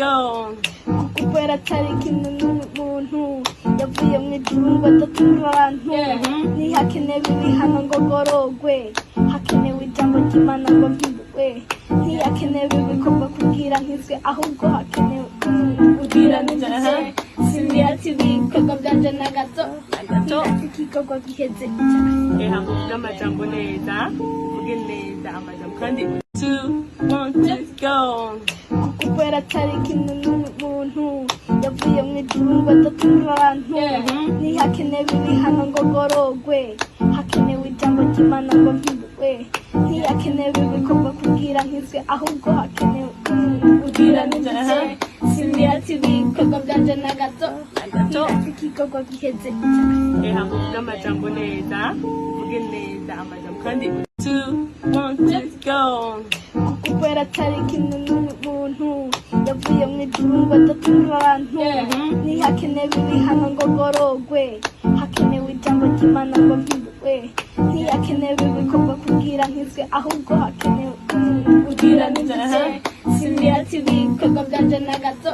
go. Kupera tariki n'umuntu yavuye mu ijuru ngo adatumira abantu ntihakenewe ibihano ngo ngorogwe hakenewe ijambo ry'Imana ngo mpindurwe ntihakenewe ibikorwa kubwira nkizwe ahubwo hakenewe kubwira n'igice simiyati ibikorwa byanje na gato igikorwa giheze Havuga amajambo neza uvuge neza amajambo kandi 2 1 let's go. Kupera tariki n'umuntu yavuye mu ijuru ngo adatumira abantu ntihakenewe ibihano ngo ngorogwe hakenewe ijambo ry'Imana ngo mpindurwe ntihakenewe ibikorwa kubwira nkizwe ahubwo hakenewe kubwira n'igice simiyati ibikorwa byanje na gato igikorwa giheze Havuga amajambo neza uvuge neza amajambo kandi 2 1 let's go. Kupera tariki n'umuntu yavuye mu ijuru ngo adatumira abantu ntihakenewe ibihano ngo ngorogwe hakenewe ijambo ry'Imana ngo mpindurwe ntihakenewe ibikorwa kubwira nkizwe ahubwo hakenewe kubwira n'igice simiyati ibikorwa byanje na gato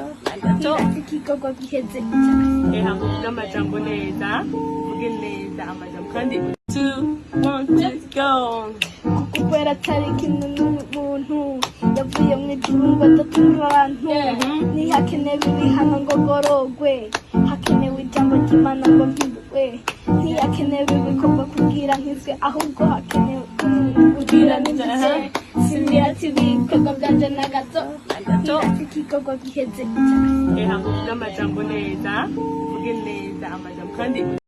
igikorwa giheze Havuga amajambo neza uvuge neza amajambo kandi 2 1 let's go. Kupera tariki n'umuntu yavuye mu ijuru ngo adatumira abantu ntihakenewe ibihano ngo ngorogwe hakenewe ijambo ry'Imana ngo mpindurwe ntihakenewe ibikorwa kubwira nkizwe ahubwo hakenewe kubwira n'igice simiyati ibikorwa byanje na gato igikorwa giheze Havuga amajambo neza uvuge neza amajambo kandi